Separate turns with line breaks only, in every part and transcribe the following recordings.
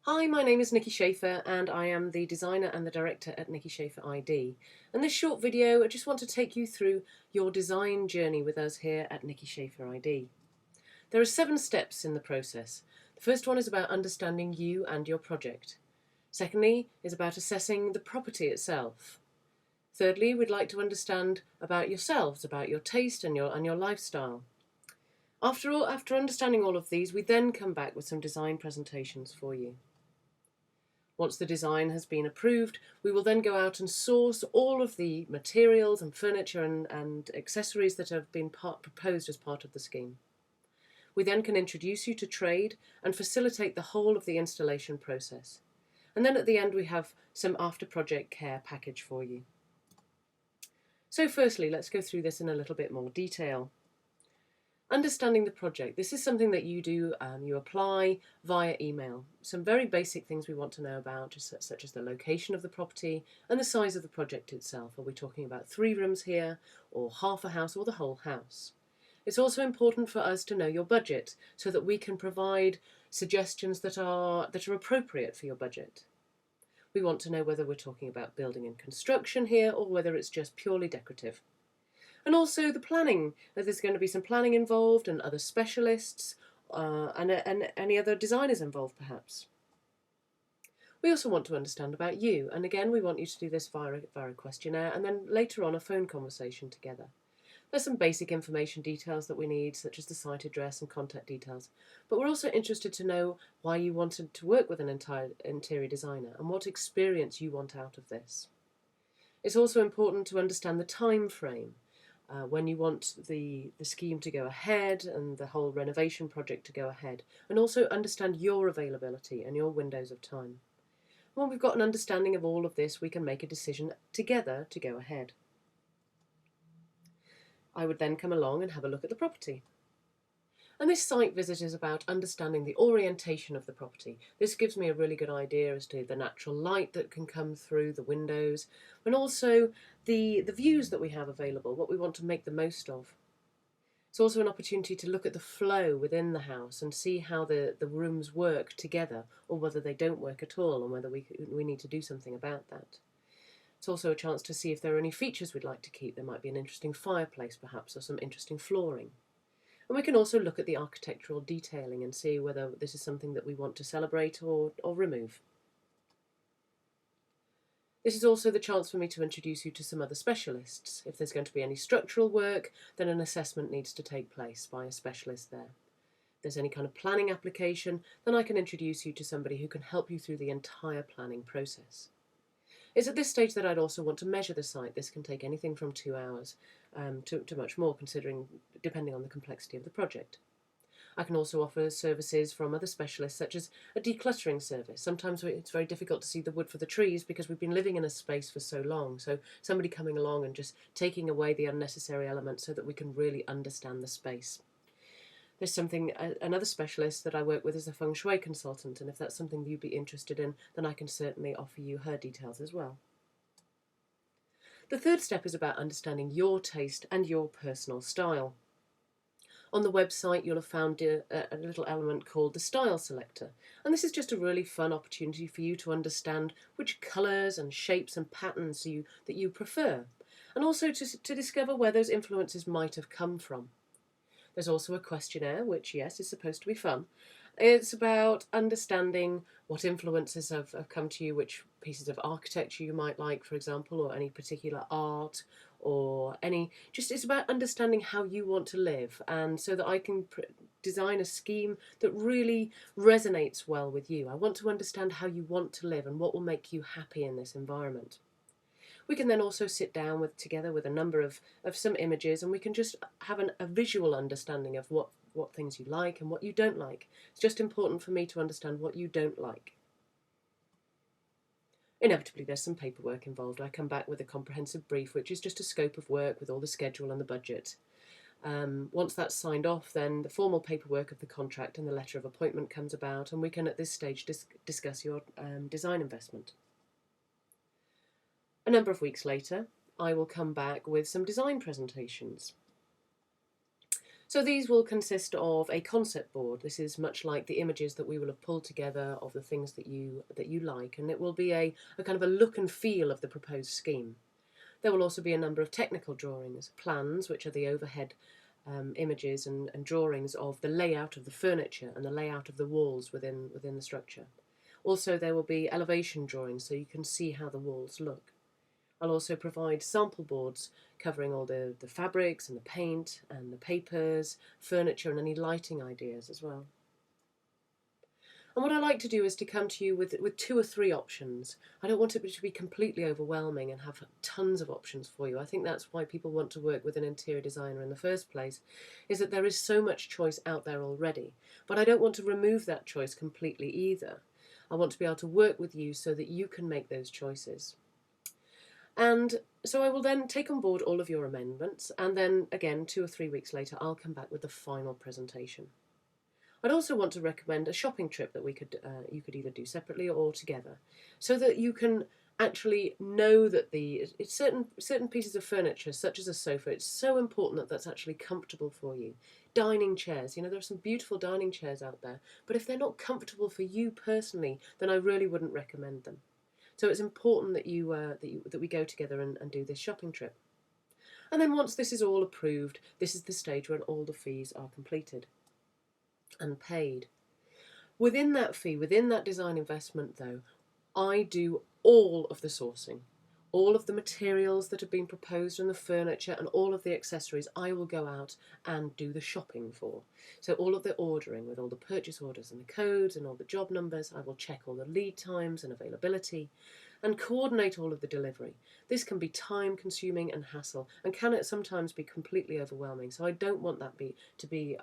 Hi, my name is Niki Schafer and I am the designer and the director at Niki Schafer I.d. In this short video, I just want to take you through your design journey with us here at Niki Schafer I.d. There are 7 steps in the process. The first one is about understanding you and your project. Secondly is about assessing the property itself. Thirdly, we'd like to understand about yourselves, about your taste and your lifestyle. After understanding all of these, we then come back with some design presentations for you. Once the design has been approved, we will then go out and source all of the materials and furniture and accessories that have been proposed as part of the scheme. We then can introduce you to trade and facilitate the whole of the installation process. And then at the end we have some after-project care package for you. So firstly, let's go through this in a little bit more detail. Understanding the project. This is something that you do, you apply via email. Some very basic things we want to know about, such as the location of the property and the size of the project itself. Are we talking about 3 rooms here, or half a house, or the whole house? It's also important for us to know your budget so that we can provide suggestions that are appropriate for your budget. We want to know whether we're talking about building and construction here or whether it's just purely decorative. And also the planning. There's going to be some planning involved and other specialists and any other designers involved perhaps. We also want to understand about you, and again we want you to do this via a questionnaire and then later on a phone conversation together. There's some basic information details that we need, such as the site address and contact details, but we're also interested to know why you wanted to work with an interior designer and what experience you want out of this. It's also important to understand the time frame. When you want the scheme to go ahead and the whole renovation project to go ahead, and also understand your availability and your windows of time. When we've got an understanding of all of this, we can make a decision together to go ahead. I would then come along and have a look at the property. And this site visit is about understanding the orientation of the property. This gives me a really good idea as to the natural light that can come through the windows and also the views that we have available, what we want to make the most of. It's also an opportunity to look at the flow within the house and see how the rooms work together or whether they don't work at all and whether we need to do something about that. It's also a chance to see if there are any features we'd like to keep. There might be an interesting fireplace perhaps or some interesting flooring. And we can also look at the architectural detailing and see whether this is something that we want to celebrate or remove. This is also the chance for me to introduce you to some other specialists. If there's going to be any structural work, then an assessment needs to take place by a specialist there. If there's any kind of planning application, then I can introduce you to somebody who can help you through the entire planning process. It's at this stage that I'd also want to measure the site. This can take anything from 2 hours to much more, depending on the complexity of the project. I can also offer services from other specialists, such as a decluttering service. Sometimes it's very difficult to see the wood for the trees because we've been living in a space for so long. So somebody coming along and just taking away the unnecessary elements so that we can really understand the space. There's another specialist that I work with is a feng shui consultant, and if that's something you'd be interested in, then I can certainly offer you her details as well. The third step is about understanding your taste and your personal style. On the website you'll have found a little element called the Style Selector, and this is just a really fun opportunity for you to understand which colours and shapes and patterns that you prefer, and also to discover where those influences might have come from. There's also a questionnaire, which, yes, is supposed to be fun. It's about understanding what influences have come to you, which pieces of architecture you might like, for example, or any particular art, or it's about understanding how you want to live, and so that I can design a scheme that really resonates well with you. I want to understand how you want to live and what will make you happy in this environment. We can then also sit down together with a number of some images, and we can just have a visual understanding of what things you like and what you don't like. It's just important for me to understand what you don't like. Inevitably there's some paperwork involved. I come back with a comprehensive brief, which is just a scope of work with all the schedule and the budget. Once that's signed off, then the formal paperwork of the contract and the letter of appointment comes about, and we can at this stage discuss your design investment. A number of weeks later, I will come back with some design presentations. So these will consist of a concept board. This is much like the images that we will have pulled together of the things that you like, and it will be a kind of a look and feel of the proposed scheme. There will also be a number of technical drawings, plans, which are the overhead images and drawings of the layout of the furniture and the layout of the walls within the structure. Also, there will be elevation drawings so you can see how the walls look. I'll also provide sample boards covering all the fabrics and the paint and the papers, furniture and any lighting ideas as well. And what I like to do is to come to you with 2 or 3 options. I don't want it to be completely overwhelming and have tons of options for you. I think that's why people want to work with an interior designer in the first place, is that there is so much choice out there already. But I don't want to remove that choice completely either. I want to be able to work with you so that you can make those choices. And so I will then take on board all of your amendments, and then again 2 or 3 weeks later I'll come back with the final presentation. I'd also want to recommend a shopping trip that you could either do separately or together, so that you can actually know that certain pieces of furniture, such as a sofa, it's so important that that's actually comfortable for you. Dining chairs, there are some beautiful dining chairs out there, but if they're not comfortable for you personally, then I really wouldn't recommend them. So it's important that we go together and do this shopping trip. And then once this is all approved, this is the stage when all the fees are completed and paid. Within that fee, within that design investment though, I do all of the sourcing. All of the materials that have been proposed and the furniture and all of the accessories I will go out and do the shopping for. So all of the ordering with all the purchase orders and the codes and all the job numbers, I will check all the lead times and availability and coordinate all of the delivery. This can be time consuming and hassle and can sometimes be completely overwhelming. So I don't want that to be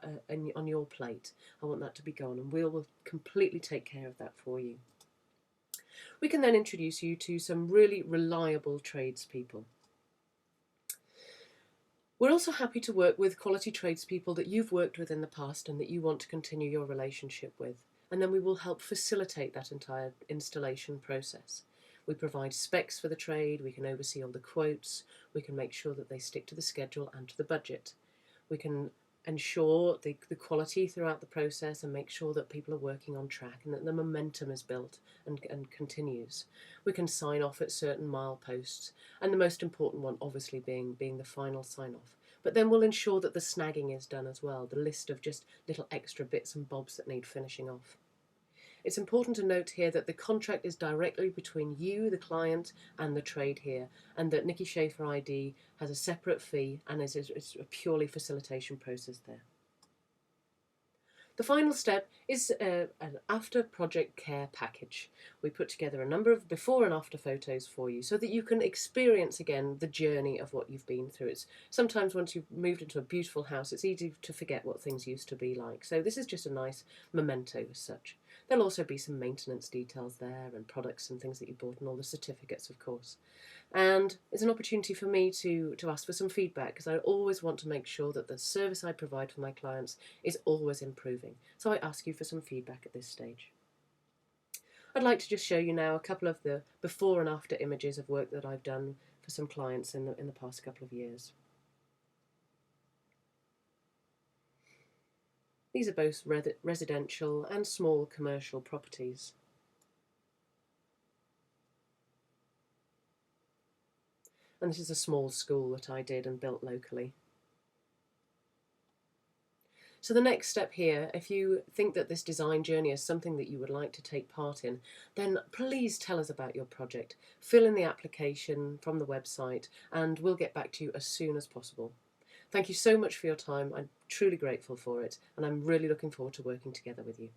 on your plate. I want that to be gone, and we'll completely take care of that for you. We can then introduce you to some really reliable tradespeople. We're also happy to work with quality tradespeople that you've worked with in the past and that you want to continue your relationship with, and then we will help facilitate that entire installation process. We provide specs for the trade, we can oversee all the quotes, we can make sure that they stick to the schedule and to the budget. We can ensure the quality throughout the process and make sure that people are working on track and that the momentum is built and continues. We can sign off at certain mileposts, and the most important one obviously being the final sign off. But then we'll ensure that the snagging is done as well, the list of just little extra bits and bobs that need finishing off. It's important to note here that the contract is directly between you, the client, and the trade here, and that Niki Schafer I.d. has a separate fee and it's a purely facilitation process there. The final step is an after project care package. We put together a number of before and after photos for you so that you can experience again the journey of what you've been through. It's sometimes once you've moved into a beautiful house, it's easy to forget what things used to be like. So this is just a nice memento as such. There'll also be some maintenance details there and products and things that you bought and all the certificates, of course. And it's an opportunity for me to ask for some feedback, because I always want to make sure that the service I provide for my clients is always improving. So I ask you for some feedback at this stage. I'd like to just show you now a couple of the before and after images of work that I've done for some clients in the past couple of years. These are both residential and small commercial properties. And this is a small school that I did and built locally. So the next step here, if you think that this design journey is something that you would like to take part in, then please tell us about your project. Fill in the application from the website and we'll get back to you as soon as possible. Thank you so much for your time. I'm truly grateful for it, and I'm really looking forward to working together with you.